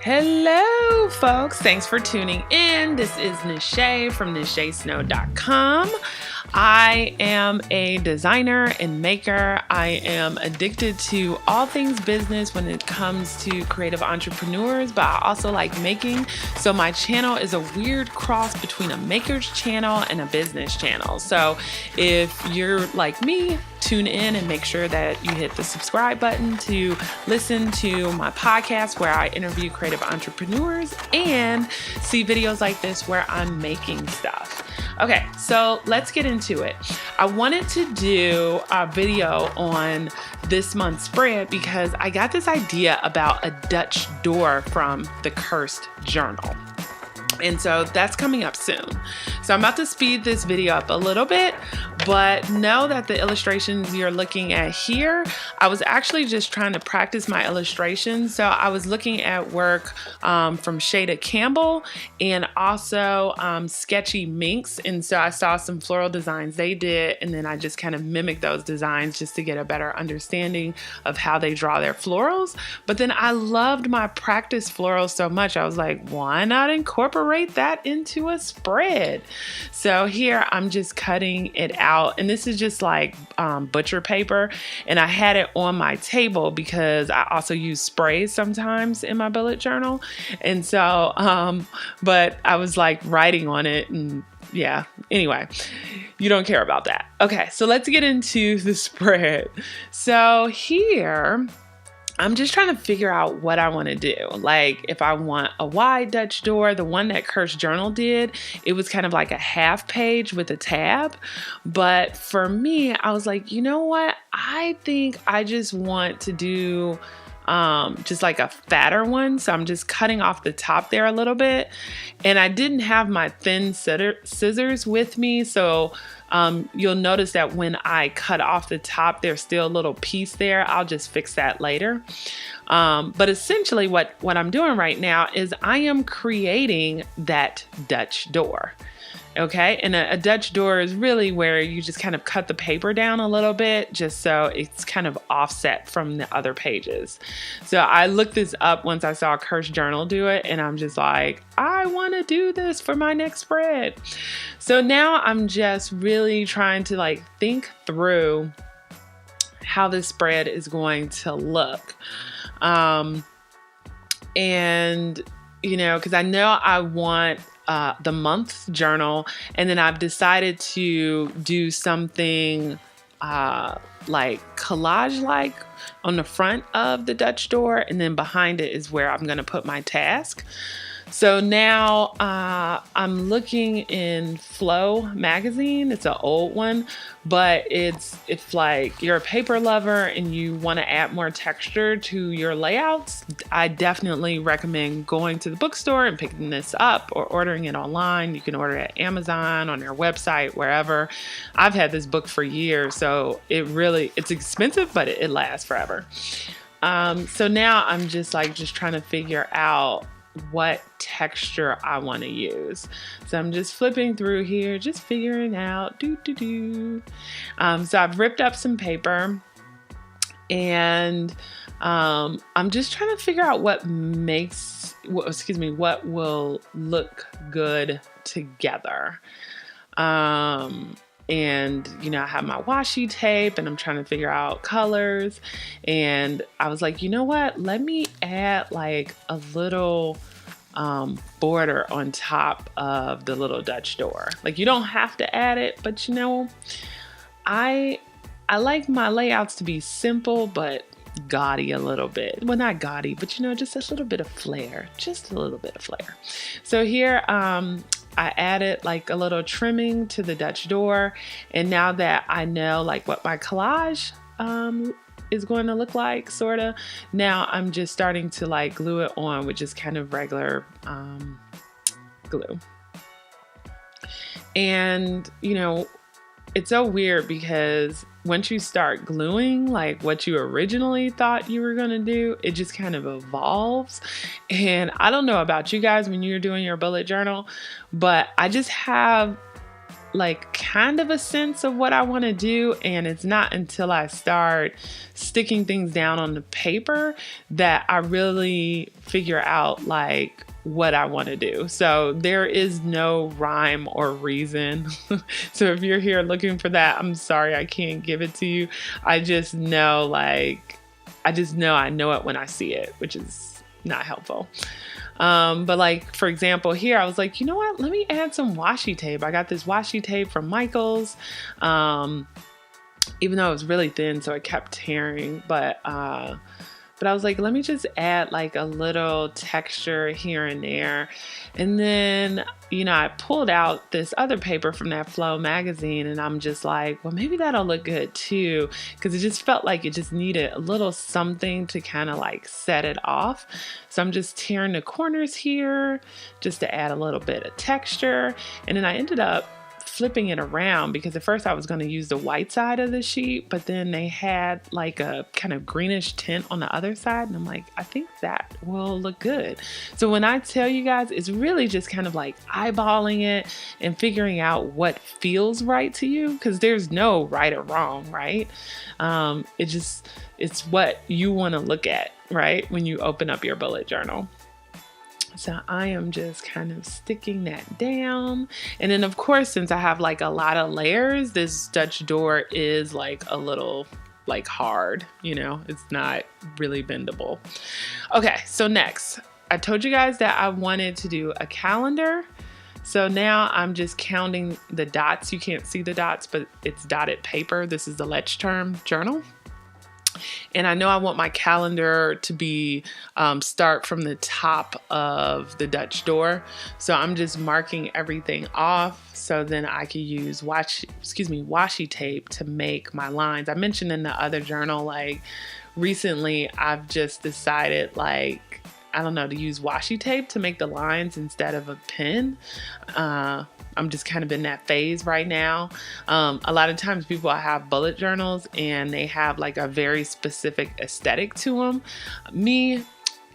Hello, folks. Thanks for tuning in. This is Nishay from NishaySnow.com. I am a designer and maker. I am addicted to all things business when it comes to creative entrepreneurs, but I also like making. So my channel is a weird cross between a maker's channel and a business channel. So if you're like me, tune in and make sure that you hit the subscribe button to listen to my podcast where I interview creative entrepreneurs and see videos like this where I'm making stuff. Okay, so let's get into it. I wanted to do a video on this month's spread because I got this idea about a Dutch door from the Cursed Journal. And so that's coming up soon. So I'm about to speed this video up a little bit, but know that the illustrations you're looking at here, I was actually just trying to practice my illustrations. So I was looking at work from Shada Campbell and also Sketchy Minx. And so I saw some floral designs they did, and then I just kind of mimicked those designs just to get a better understanding of how they draw their florals. But then I loved my practice florals so much, I was like, why not incorporate that into a spread? So here I'm just cutting it out, and this is just like butcher paper, and I had it on my table because I also use sprays sometimes in my bullet journal. And so but I was like writing on it, and yeah, anyway, you don't care about that. Okay, so let's get into the spread. So here I'm just trying to figure out what I want to do. Like if I want a wide Dutch door, the one that Cursed Journal did, it was kind of like a half page with a tab. But for me, I was like, you know what? I think I just want to do just like a fatter one. So I'm just cutting off the top there a little bit. And I didn't have my thin scissors with me. So you'll notice that when I cut off the top, there's still a little piece there. I'll just fix that later. But essentially what I'm doing right now is I am creating that Dutch door. Okay, and a Dutch door is really where you just kind of cut the paper down a little bit just so it's kind of offset from the other pages. So I looked this up once I saw Cursed Journal do it, and I'm just like, I want to do this for my next spread. So now I'm just really trying to like think through how this spread is going to look. And, you know, because I know I want the month journal, and then I've decided to do something like collage-like on the front of the Dutch door, and then behind it is where I'm going to put my task. So now I'm looking in Flow magazine. It's an old one, but it's like you're a paper lover and you want to add more texture to your layouts. I definitely recommend going to the bookstore and picking this up or ordering it online. You can order it at Amazon, on their website, wherever. I've had this book for years, so it's expensive, but it lasts forever. So now I'm just trying to figure out what texture I want to use. So I'm just flipping through here, just figuring out So I've ripped up some paper, and I'm just trying to figure out what will look good together. And, you know, I have my washi tape and I'm trying to figure out colors. And I was like, you know what? Let me add like a little border on top of the little Dutch door. Like you don't have to add it, but you know, I like my layouts to be simple, but gaudy a little bit. Well, not gaudy, but you know, just a little bit of flair, So here, I added like a little trimming to the Dutch door. And now that I know like what my collage is going to look like, sort of, now I'm just starting to like glue it on with just kind of regular glue. And, you know, it's so weird because once you start gluing, like what you originally thought you were going to do, it just kind of evolves. And I don't know about you guys when you're doing your bullet journal, but I just have like kind of a sense of what I want to do, and it's not until I start sticking things down on the paper that I really figure out like what I want to do. So there is no rhyme or reason. So if you're here looking for that, I'm sorry I can't give it to you. I just know I know it when I see it, which is not helpful. But like, for example, here I was like, you know what? Let me add some washi tape. I got this washi tape from Michael's, even though it was really thin, so it kept tearing. But I was like, let me just add like a little texture here and there. And then, you know, I pulled out this other paper from that Flow magazine, and I'm just like, well, maybe that'll look good too. Because it just felt like it just needed a little something to kind of like set it off. So I'm just tearing the corners here just to add a little bit of texture. And then I ended up flipping it around because at first I was going to use the white side of the sheet, but then they had like a kind of greenish tint on the other side, and I'm like, I think that will look good. So when I tell you guys, it's really just kind of like eyeballing it and figuring out what feels right to you, because there's no right or wrong, right? It's what you want to look at, right, when you open up your bullet journal. So I am just kind of sticking that down. And then of course, since I have like a lot of layers, this Dutch door is like a little like hard, you know, it's not really bendable. Okay, so next, I told you guys that I wanted to do a calendar. So now I'm just counting the dots. You can't see the dots, but it's dotted paper. This is the Lechterm journal. And I know I want my calendar to be start from the top of the Dutch door. So I'm just marking everything off so then I can use washi tape to make my lines. I mentioned in the other journal, like recently I've just decided like, I don't know, to use washi tape to make the lines instead of a pen. I'm just kind of in that phase right now. A lot of times people have bullet journals and they have like a very specific aesthetic to them. Me,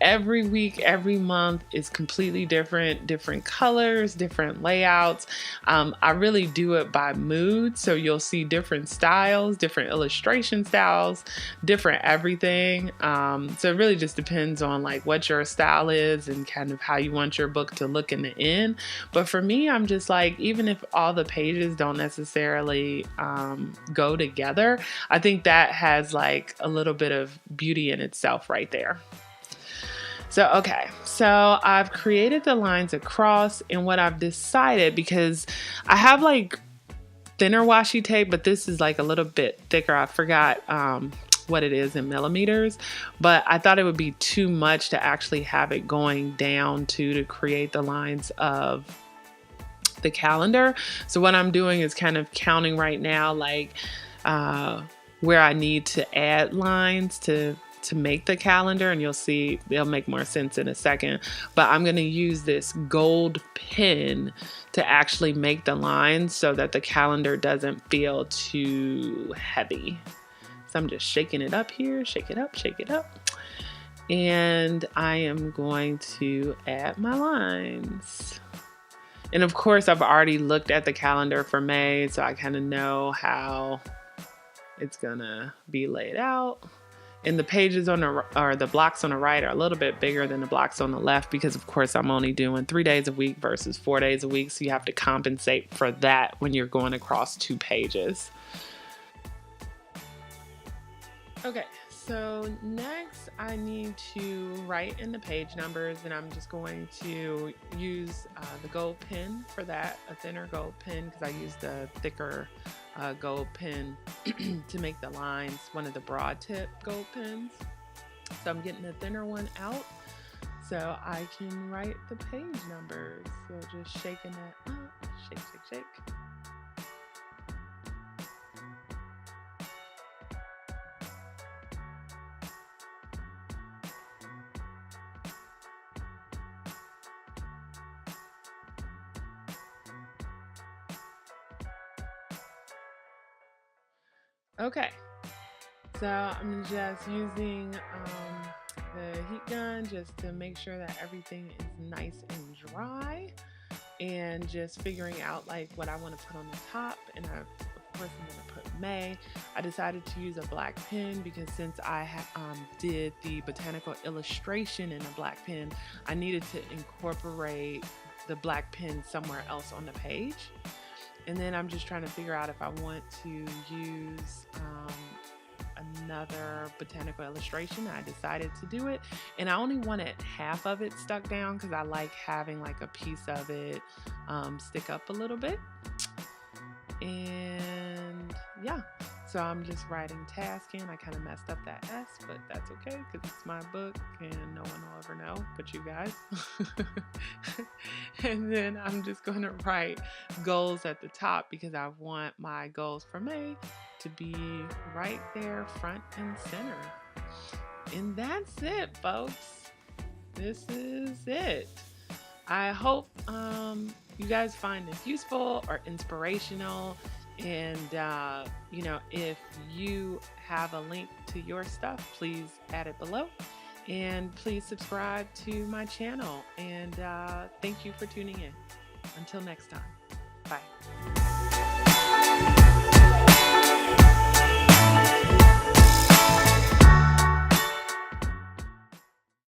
every week, every month is completely different colors, different layouts. I really do it by mood. So you'll see different styles, different illustration styles, different everything. So it really just depends on like what your style is and kind of how you want your book to look in the end. But for me, I'm just like, even if all the pages don't necessarily go together, I think that has like a little bit of beauty in itself right there. So I've created the lines across, and what I've decided, because I have like thinner washi tape, but this is like a little bit thicker. I forgot what it is in millimeters, but I thought it would be too much to actually have it going down to create the lines of the calendar. So what I'm doing is kind of counting right now, like where I need to add lines to make the calendar, and you'll see they'll make more sense in a second. But I'm going to use this gold pen to actually make the lines so that the calendar doesn't feel too heavy. So I'm just shaking it up here, shake it up, and I am going to add my lines. And of course, I've already looked at the calendar for May, so I kind of know how it's gonna be laid out. And the pages on the blocks on the right are a little bit bigger than the blocks on the left because, of course, I'm only doing 3 days a week versus 4 days a week. So you have to compensate for that when you're going across 2 pages. Okay, so next I need to write in the page numbers, and I'm just going to use the gold pen for that, a thinner gold pen, because I use the thicker gold pen to make the lines, one of the broad tip gold pens. So I'm getting the thinner one out so I can write the page numbers. So just shaking that up, shake. Okay, so I'm just using the heat gun just to make sure that everything is nice and dry. and just figuring out like what I want to put on the top. And of course I'm going to put May. I decided to use a black pen because since I did the botanical illustration in a black pen, I needed to incorporate the black pen somewhere else on the page. And then I'm just trying to figure out if I want to use another botanical illustration. I decided to do it, and I only wanted half of it stuck down because I like having like a piece of it stick up a little bit. And yeah, so I'm just writing tasking. I kind of messed up that S, but that's okay because it's my book and no one will ever know but you guys. And then I'm just going to write goals at the top because I want my goals for May to be right there front and center. And that's it, folks. This is it. I hope you guys find this useful or inspirational. And, you know, if you have a link to your stuff, please add it below. And please subscribe to my channel. And thank you for tuning in. Until next time. Bye.